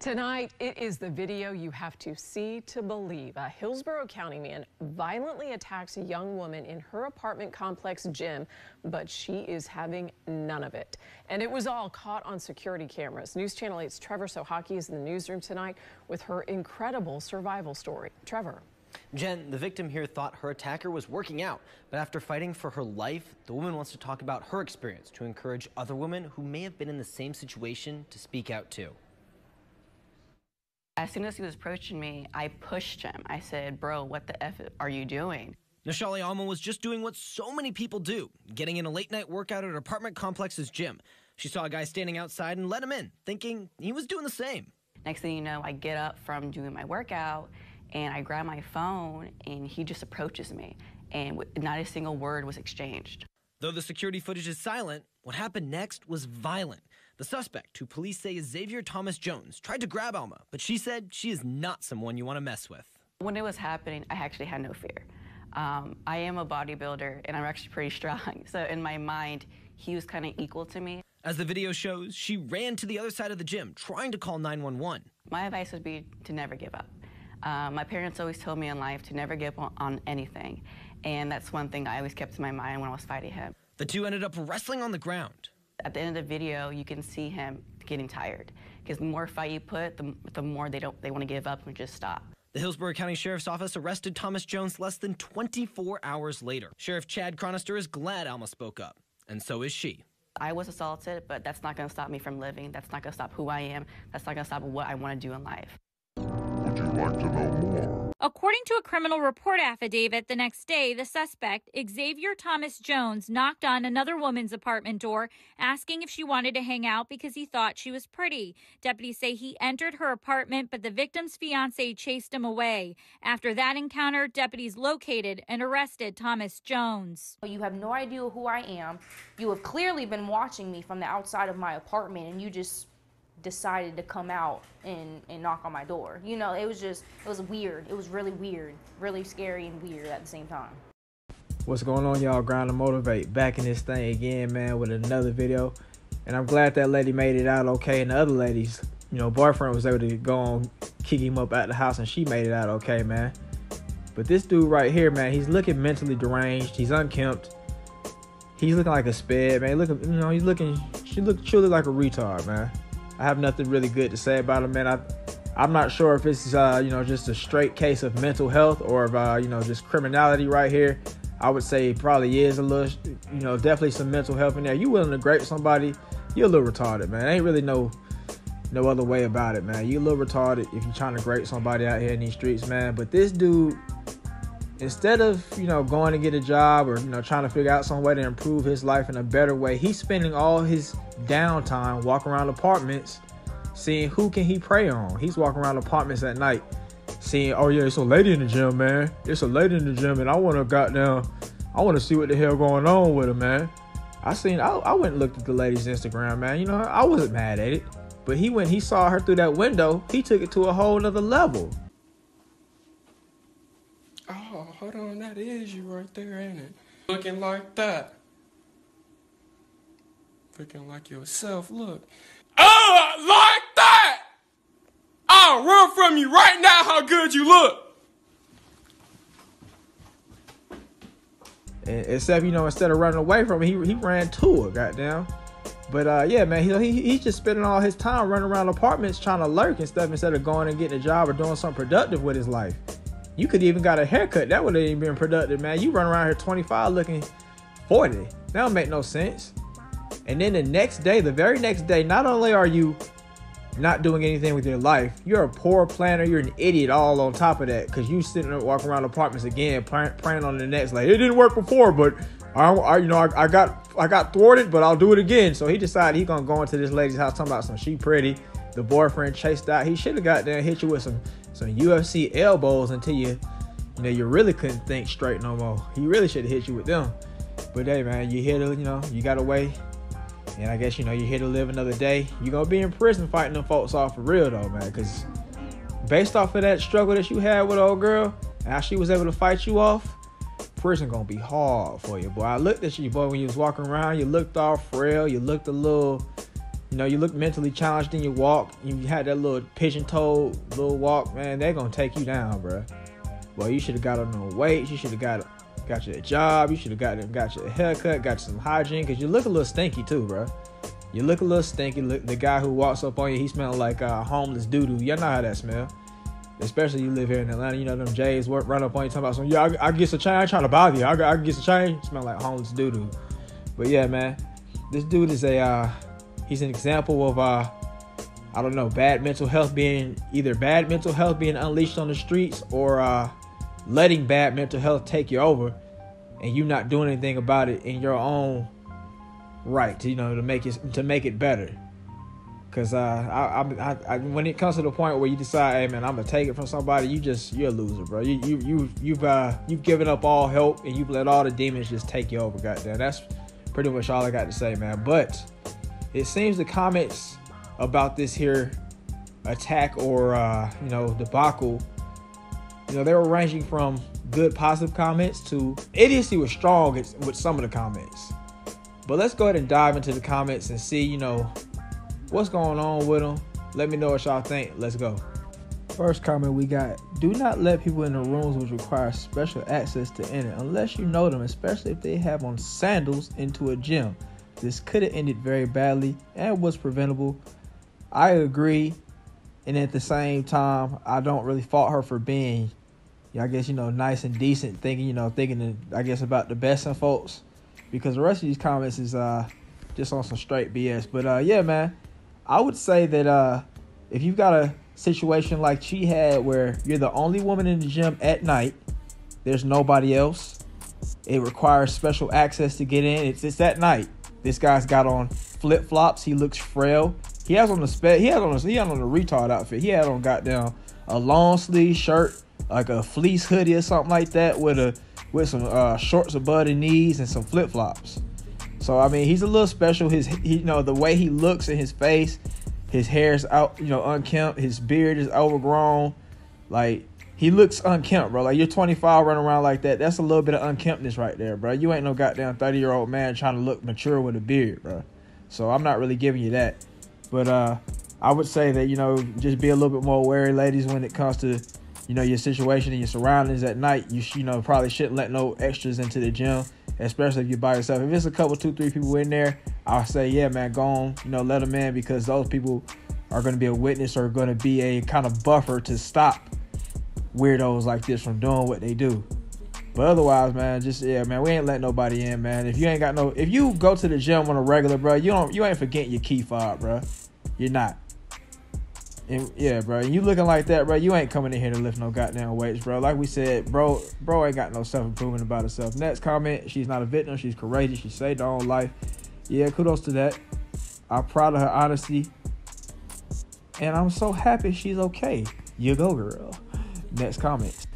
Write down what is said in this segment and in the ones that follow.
Tonight, it is the video you have to see to believe. A Hillsborough County man violently attacks a young woman in her apartment complex gym, but she is having none of it. And it was all caught on security cameras. News Channel 8's Trevor Sohaki is in the newsroom tonight with her incredible survival story. Trevor. Jen, the victim here thought her attacker was working out, but after fighting for her life, the woman wants to talk about her experience to encourage other women who may have been in the same situation to speak out too. As soon as he was approaching me, I pushed him. I said, bro, what the F are you doing? Nashali Alma was just doing what so many people do, getting in a late-night workout at her apartment complex's gym. She saw a guy standing outside and let him in, thinking he was doing the same. Next thing you know, I get up from doing my workout, and I grab my phone, and he just approaches me, and not a single word was exchanged. Though the security footage is silent, what happened next was violent. The suspect, who police say is Xavier Thomas Jones, tried to grab Alma, but she said she is not someone you want to mess with. When it was happening, I actually had no fear. I am a bodybuilder, and I'm actually pretty strong, so in my mind, he was kind of equal to me. As the video shows, she ran to the other side of the gym, trying to call 911. My advice would be to never give up. My parents always told me in life to never give up on anything, and that's one thing I always kept in my mind when I was fighting him. The two ended up wrestling on the ground. At the end of the video, you can see him getting tired, because the more fight you put, the more they want to give up and just stop. The Hillsborough County Sheriff's Office arrested Thomas Jones less than 24 hours later. Sheriff Chad Chronister is glad Alma spoke up, and so is she. I was assaulted, but that's not going to stop me from living. That's not going to stop who I am. That's not going to stop what I want to do in life. Would you like to know more? According to a criminal report affidavit, the next day, the suspect, Xavier Thomas Jones, knocked on another woman's apartment door, asking if she wanted to hang out because he thought she was pretty. Deputies say he entered her apartment, but the victim's fiance chased him away. After that encounter, deputies located and arrested Thomas Jones. You have no idea who I am. You have clearly been watching me from the outside of my apartment, and you just decided to come out and knock on my door. You know, it was weird. It was really weird, really scary and weird at the same time. What's going on, y'all? Grind to Motivate, back in this thing again, man, with another video. And I'm glad that lady made it out okay, and the other ladies, you know, boyfriend was able to go on, kick him up at the house, and she made it out okay, man. But this dude right here, man, he's looking mentally deranged. He's unkempt. He's looking like a sped, man. Look, you know, she'll look like a retard, man. I have nothing really good to say about him, man. I'm not sure if it's, you know, just a straight case of mental health or, you know, just criminality right here. I would say it probably is a little, you know, definitely some mental health in there. You willing to grape somebody, you're a little retarded, man. Ain't really no other way about it, man. You a little retarded if you're trying to grape somebody out here in these streets, man. But this dude, instead of, you know, going to get a job or, you know, trying to figure out some way to improve his life in a better way, he's spending all his downtime walking around apartments seeing who can he prey on. He's walking around apartments at night seeing, oh yeah, it's a lady in the gym, man. It's a lady in the gym, and I want to see what the hell going on with her, man. I went and looked at the lady's Instagram, man. You know, I wasn't mad at it. But he saw her through that window. He took it to a whole nother level. Oh, hold on, that is you right there, ain't it? Looking like that. Looking like yourself, look. Oh, like that! I'll run from you right now how good you look! Except, you know, instead of running away from her, he ran to her, goddamn. But, yeah, man, he's just spending all his time running around apartments trying to lurk and stuff instead of going and getting a job or doing something productive with his life. You could even got a haircut. That would have even been productive, man. You run around here 25 looking 40. That don't make no sense. And then the very next day, not only are you not doing anything with your life, you're a poor planner. You're an idiot all on top of that, because you sitting there walking around apartments again, praying on the next, like, it didn't work before, but I got thwarted, but I'll do it again. So he decided he's gonna go into this lady's house talking about some she pretty. The boyfriend chased out. He should have got there and hit you with some UFC elbows until you really couldn't think straight no more. He really should have hit you with them. But hey, man, you here to, you know, you got away. And I guess, you know, you're here to live another day. You're going to be in prison fighting them folks off for real, though, man. Because based off of that struggle that you had with old girl and how she was able to fight you off, prison going to be hard for you, boy. I looked at you, boy, when you was walking around. You looked all frail. You looked a little, you know, you look mentally challenged in your walk, you had that little pigeon-toed little walk, man, they're going to take you down, bro. Well, you should have got on the weights. You should have got you a job. You should have got you a haircut, got you some hygiene, because you look a little stinky too, bro. You look a little stinky. Look, the guy who walks up on you, he smelling like homeless doo-doo. You know how that smell. Especially you live here in Atlanta. You know, them Jays run up on you talking about something. Yeah, I get some change. I ain't trying to bother you. I can get some change. Smell like homeless doo-doo. But yeah, man, this dude is he's an example of, I don't know, bad mental health being unleashed on the streets, or letting bad mental health take you over and you not doing anything about it in your own right, you know, to make it better. Because when it comes to the point where you decide, hey man, I'm gonna take it from somebody, you're a loser, bro. You've given up all help and you've let all the demons just take you over. Goddamn, that's pretty much all I got to say, man. But it seems the comments about this here attack or debacle, you know, they were ranging from good positive comments to idiocy was strong with some of the comments. But let's go ahead and dive into the comments and see, you know, what's going on with them. Let me know what y'all think. Let's go. First comment we got: do not let people in the rooms which require special access to enter unless you know them, especially if they have on sandals into a gym. This could have ended very badly and was preventable. I agree. And at the same time, I don't really fault her for being, I guess, you know, nice and decent, thinking I guess about the best in folks, because the rest of these comments is just on some straight BS. But yeah, man, I would say that if you've got a situation like she had where you're the only woman in the gym at night, there's nobody else, it requires special access to get in. It's at night. This guy's got on flip-flops. He looks frail. He had on a retard outfit. He had on goddamn a long sleeve shirt, like a fleece hoodie or something like that, with some shorts above the knees and some flip-flops. So I mean, he's a little special. The way he looks in his face, his hair's out, you know, unkempt. His beard is overgrown. Like, he looks unkempt, bro. Like, you're 25 running around like that. That's a little bit of unkemptness right there, bro. You ain't no goddamn 30-year-old man trying to look mature with a beard, bro. So I'm not really giving you that. But I would say that, you know, just be a little bit more wary, ladies, when it comes to, you know, your situation and your surroundings at night. You know, probably shouldn't let no extras into the gym, especially if you're by yourself. If it's a couple, 2-3 people in there, I'll say, yeah, man, go on, you know, let them in, because those people are going to be a witness or going to be a kind of buffer to stop weirdos like this from doing what they do. But otherwise, man, we ain't letting nobody in, man. If you go to the gym on a regular, bro, you ain't forgetting your key fob, bro. You're not. And yeah, bro, you looking like that, bro, you ain't coming in here to lift no goddamn weights, bro. Like we said, bro ain't got no self-improvement about herself. Next comment: she's not a victim, she's courageous, she saved her own life. Yeah, kudos to that. I'm proud of her honesty, and I'm so happy she's okay. You go, girl. Next comment: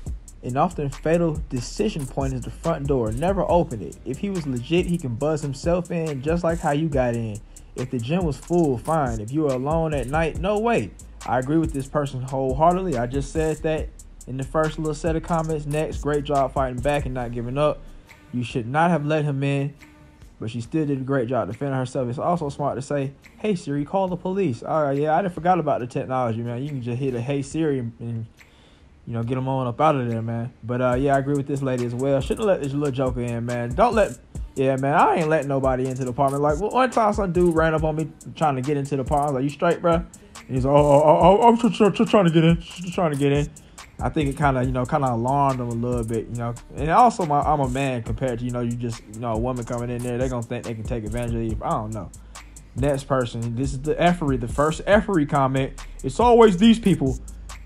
an often fatal decision point is the front door. Never open it. If he was legit, he can buzz himself in just like how you got in. If the gym was full, fine. If you were alone at night, no way. I agree with this person wholeheartedly. I just said that in the first little set of comments. Next, great job fighting back and not giving up. You should not have let him in, but she still did a great job defending herself. It's also smart to say, hey Siri, call the police. All right, yeah, I didn't forgot about the technology, man. You can just hit a hey Siri and you know, get them on up out of there, man. But yeah, I agree with this lady as well. Shouldn't let this little joker in, man. Yeah, man, I ain't letting nobody into the apartment. Like, one time some dude ran up on me trying to get into the apartment. I was like, you straight, bro? And he's like, I'm just trying to get in. Just trying to get in. I think it kind of alarmed him a little bit, you know. And also, I'm a man compared to, you know, a woman coming in there. They're going to think they can take advantage of you. I don't know. Next person. This is the first effery comment. It's always these people.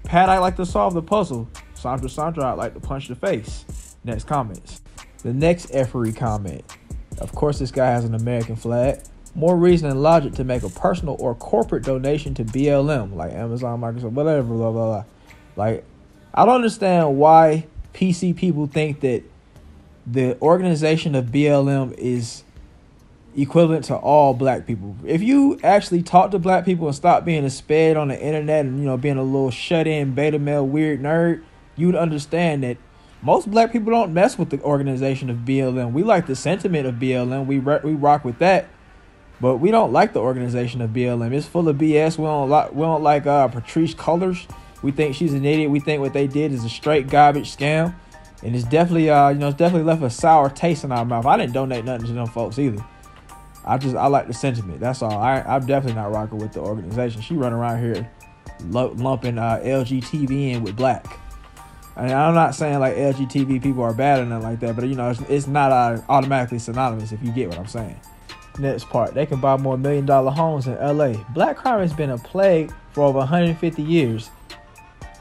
Pat, I like to solve the puzzle. Sandra, I like to punch the face. Next comments. The next effery comment. Of course, this guy has an American flag. More reason and logic to make a personal or corporate donation to BLM, like Amazon, Microsoft, whatever, blah, blah, blah. Like, I don't understand why PC people think that the organization of BLM is equivalent to all black people. If you actually talk to black people and stop being a sped on the internet and, you know, being a little shut-in, beta male, weird nerd, you would understand that most black people don't mess with the organization of BLM. We like the sentiment of BLM. We rock with that. But we don't like the organization of BLM. It's full of BS. We don't like Patrisse Cullors. We think she's an idiot. We think what they did is a straight garbage scam. And it's definitely, it's definitely left a sour taste in our mouth. I didn't donate nothing to them folks either. I like the sentiment. That's all. I'm definitely not rocking with the organization. She run around here lumping LGTB in with black. I mean, I'm not saying like LGBT people are bad or nothing like that, but it's not automatically synonymous, if you get what I'm saying. Next part, they can buy more $1 million homes in LA. Black crime has been a plague for over 150 years,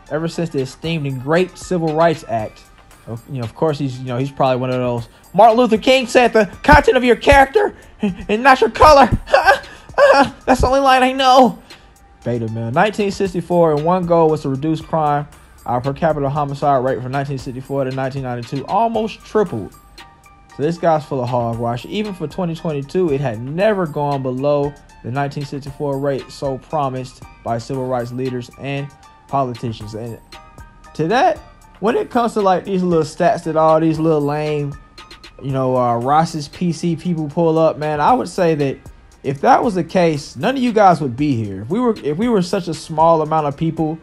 ever since the esteemed and great Civil Rights Act. Of course, he's probably one of those. Martin Luther King said, "The content of your character and not your color." That's the only line I know. Beta, man. 1964, and one goal was to reduce crime. Our per capita homicide rate from 1964 to 1992 almost tripled. So this guy's full of hogwash. Even for 2022, it had never gone below the 1964 rate so promised by civil rights leaders and politicians. And to that, when it comes to like these little stats that all these little lame, Ross's PC people pull up, man, I would say that if that was the case, none of you guys would be here. If we were such a small amount of people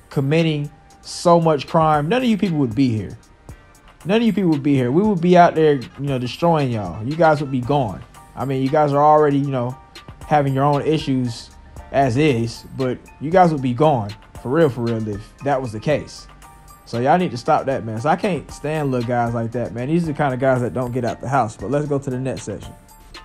committing so much crime, none of you people would be here. None of you people would be here. We would be out there, destroying y'all. You guys would be gone. I mean, you guys are already, having your own issues as is, but you guys would be gone for real if that was the case. So y'all need to stop that, man. So I can't stand little guys like that, man. These are the kind of guys that don't get out the house. But let's go to the next section.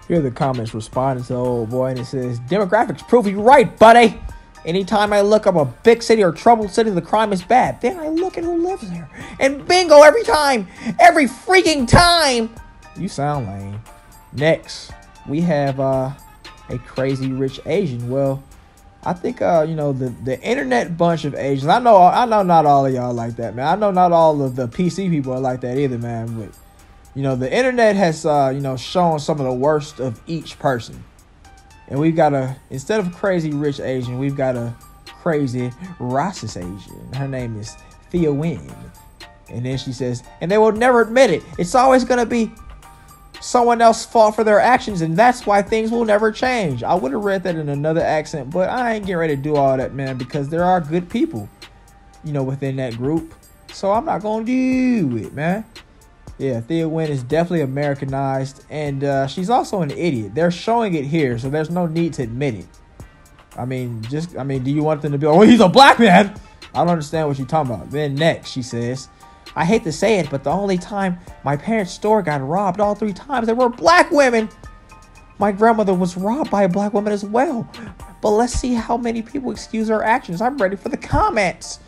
Here are the comments responding to the old boy, and it says, "Demographics prove you right, buddy. Anytime I look up a big city or troubled city, the crime is bad. Then I look at who lives there. And bingo, every freaking time. You sound lame." Next, we have a crazy rich Asian. Well, I think, the internet bunch of Asians. I know not all of y'all like that, man. I know not all of the PC people are like that either, man. But, the internet has, shown some of the worst of each person. And we've got instead of crazy rich Asian, we've got a crazy racist Asian. Her name is Thea Nguyen. And then she says, "And they will never admit it. It's always going to be someone else's fault for their actions, and that's why things will never change." I would have read that in another accent, but I ain't getting ready to do all that, man, because there are good people, within that group. So I'm not going to do it, man. Yeah, Thea Nguyen is definitely Americanized, and she's also an idiot. They're showing it here, so there's no need to admit it. I mean, do you want them to be like, "Oh, he's a black man"? I don't understand what you're talking about. Then next, she says, "I hate to say it, but the only time my parents' store got robbed, all 3 times, there were black women. My grandmother was robbed by a black woman as well. But let's see how many people excuse her actions. I'm ready for the comments."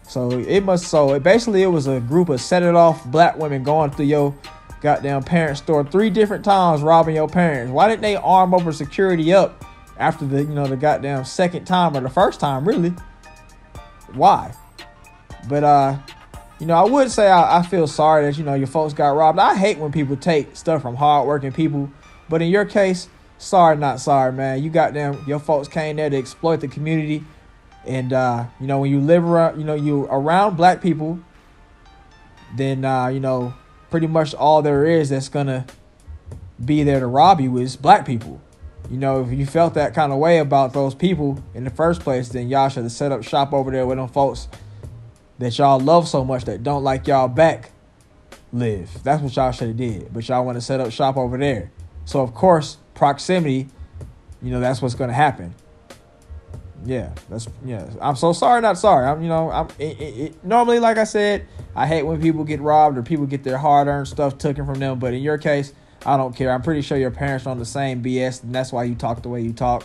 So it was a group of set it off black women going through your goddamn parents' store 3 different times, robbing your parents. Why didn't they arm over security up after the goddamn second time, or the first time, really? Why? But I would say I feel sorry that your folks got robbed. I hate when people take stuff from hardworking people, but in your case, sorry not sorry, man. Your folks came there to exploit the community. And, when you live around, you around black people, then, pretty much all there is that's going to be there to rob you is black people. If you felt that kind of way about those people in the first place, then y'all should have set up shop over there with them folks that y'all love so much that don't like y'all back live. That's what y'all should have did. But y'all want to set up shop over there. So, of course, proximity, that's what's going to happen. Yeah, I'm so sorry, not sorry. Normally, like I said, I hate when people get robbed or people get their hard-earned stuff taken from them. But in your case, I don't care. I'm pretty sure your parents are on the same BS, and that's why you talk the way you talk.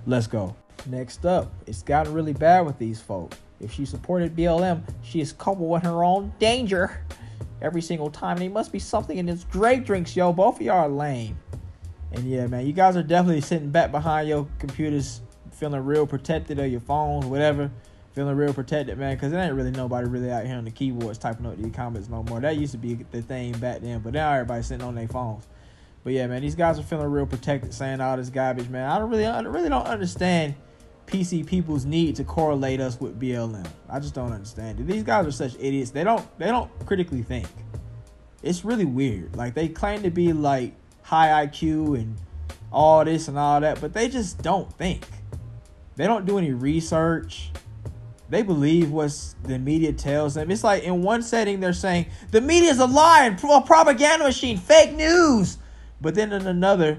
Let's go. Next up, it's gotten really bad with these folk. If she supported BLM, she is culpable in her own danger every single time. There must be something in this grape drinks, yo. Both of y'all are lame. And yeah, man, you guys are definitely sitting back behind your computers, feeling real protected, or your phones, whatever, feeling real protected, man, because there ain't really nobody really out here on the keyboards typing up these comments no more. That used to be the thing back then, but now everybody's sitting on their phones. But yeah, man, these guys are feeling real protected, saying all this garbage, man. I really don't understand PC people's need to correlate us with BLM. I just don't understand it. These guys are such idiots. They don't critically think. It's really weird. Like, they claim to be like high IQ and all this and all that, but they just don't think. They don't do any research. They believe what the media tells them. It's like in one setting they're saying the media is a lie and a propaganda machine, fake news. But then in another,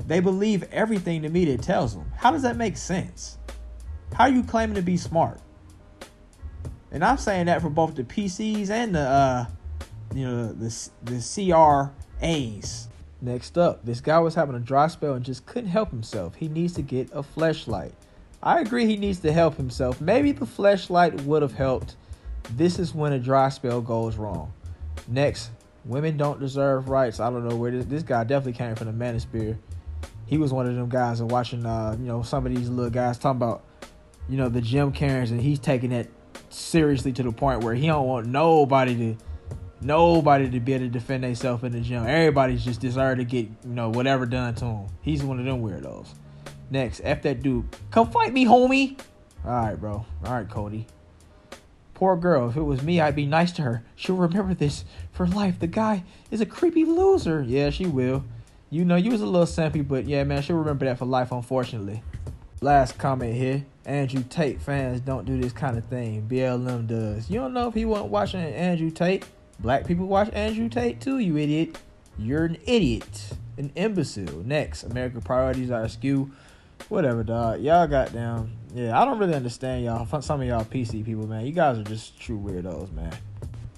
they believe everything the media tells them. How does that make sense? How are you claiming to be smart? And I'm saying that for both the PCs and the CRAs. Next up, this guy was having a dry spell and just couldn't help himself. He needs to get a fleshlight. I agree he needs to help himself. Maybe the fleshlight would have helped. This is when a dry spell goes wrong. Next, women don't deserve rights. I don't know where this guy definitely came from the manosphere. He was one of them guys and watching, some of these little guys talking about, the gym Karens, and he's taking it seriously to the point where he don't want nobody to be able to defend themselves in the gym. Everybody's just deserve to get, whatever done to him. He's one of them weirdos. Next, F that dude. Come fight me, homie. All right, bro. All right, Cody. Poor girl. If it was me, I'd be nice to her. She'll remember this for life. The guy is a creepy loser. Yeah, she will. You was a little simpy, but yeah, man, she'll remember that for life, unfortunately. Last comment here. Andrew Tate fans don't do this kind of thing. BLM does. You don't know if he wasn't watching Andrew Tate. Black people watch Andrew Tate too, you idiot. You're an idiot. An imbecile. Next, American priorities are askew. Whatever, dog. Y'all goddamn. Yeah, I don't really understand y'all. Some of y'all PC people, man. You guys are just true weirdos, man.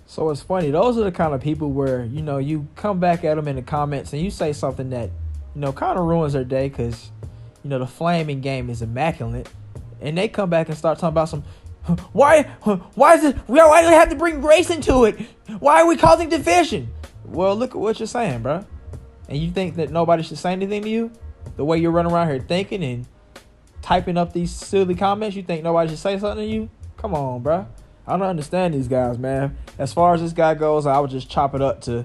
So it's funny. Those are the kind of people where, you come back at them in the comments and you say something that, kind of ruins their day because, the flaming game is immaculate. And they come back and start talking about some, why do they have to bring race into it? Why are we causing division? Well, look at what you're saying, bro. And you think that nobody should say anything to you? The way you're running around here thinking and typing up these silly comments, you think nobody should say something to you? Come on, bro. I don't understand these guys, man. As far as this guy goes, I would just chop it up to,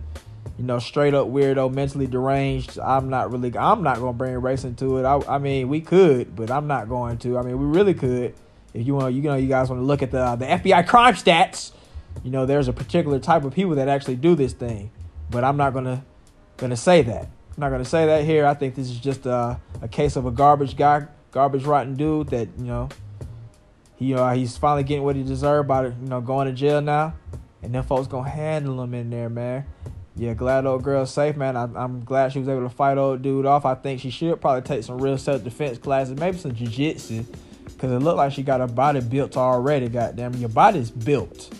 straight up weirdo, mentally deranged. I'm not going to bring race into it. I mean, we could, but I'm not going to. I mean, we really could. If you want, you guys want to look at the FBI crime stats, there's a particular type of people that actually do this thing. But I'm not going to say that. I'm not going to say that here. I think this is just a case of a garbage rotten dude that, he's finally getting what he deserved by, going to jail now. And then folks going to handle him in there, man. Yeah, glad old girl's safe, man. I'm glad she was able to fight old dude off. I think she should probably take some real self-defense classes, maybe some jiu-jitsu, because it looked like she got her body built already, goddamn. Your body's built.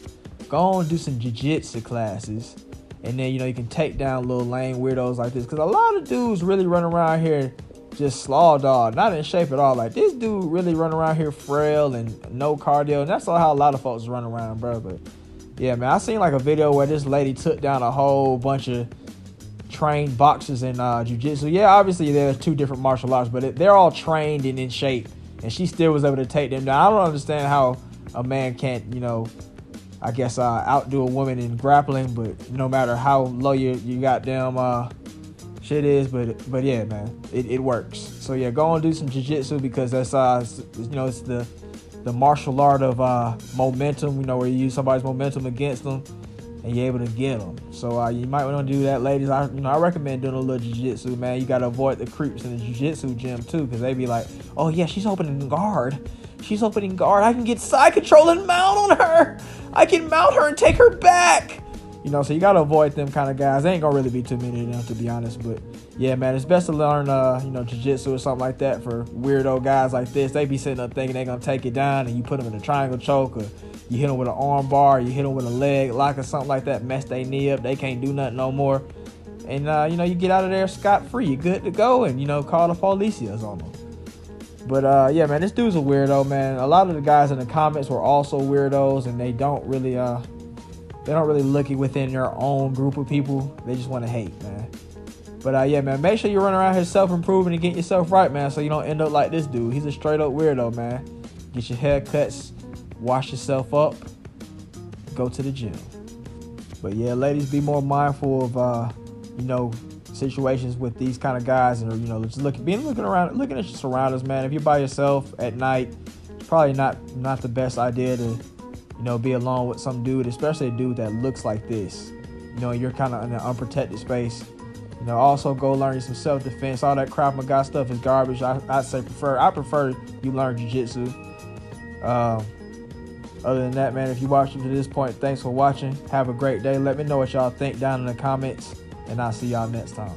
Go on and do some jiu-jitsu classes. And then, you can take down little lame weirdos like this. Because a lot of dudes really run around here just slaw dog, not in shape at all. Like, this dude really run around here frail and no cardio. And that's how a lot of folks run around, bro. But, yeah, man, I seen like a video where this lady took down a whole bunch of trained boxers in jiu-jitsu. Yeah, obviously there's two different martial arts, but they're all trained and in shape. And she still was able to take them down. I don't understand how a man can't, I guess outdo a woman in grappling, but no matter how low you goddamn shit is, but yeah, man, it works. So yeah, go and do some jiu-jitsu because that's it's the martial art of momentum. Where you use somebody's momentum against them and you're able to get them. So you might want to do that, ladies. I recommend doing a little jiu-jitsu, man. You gotta avoid the creeps in the jiu-jitsu gym too, because they be like, oh yeah, she's opening guard. I can get side control and mount on her. I can mount her and take her back. So you got to avoid them kind of guys. There ain't going to really be too many of them, to be honest. But, yeah, man, it's best to learn, jiu-jitsu or something like that for weirdo guys like this. They be sitting up thinking they're going to take it down, and you put them in a triangle choke, or you hit them with an arm bar, or you hit them with a leg lock or something like that, mess their knee up. They can't do nothing no more. And, you get out of there scot-free. You're good to go, and, call the police on them. But, yeah, man, this dude's a weirdo, man. A lot of the guys in the comments were also weirdos, and they don't really look within their own group of people. They just want to hate, man. But, yeah, man, make sure you run around here self-improving and getting yourself right, man, so you don't end up like this dude. He's a straight-up weirdo, man. Get your haircuts, wash yourself up, go to the gym. But, yeah, ladies, be more mindful of, situations with these kind of guys, and just looking at your surroundings, man. If you're by yourself at night, it's probably not the best idea to be alone with some dude, especially a dude that looks like this. You're kind of in an unprotected space. You know, also go learn some self-defense. All that Krav Maga stuff is garbage. I prefer you learn jiu-jitsu. Other than that, man, if you watched to this point, thanks for watching. Have a great day. Let me know what y'all think down in the comments, and I'll see y'all next time.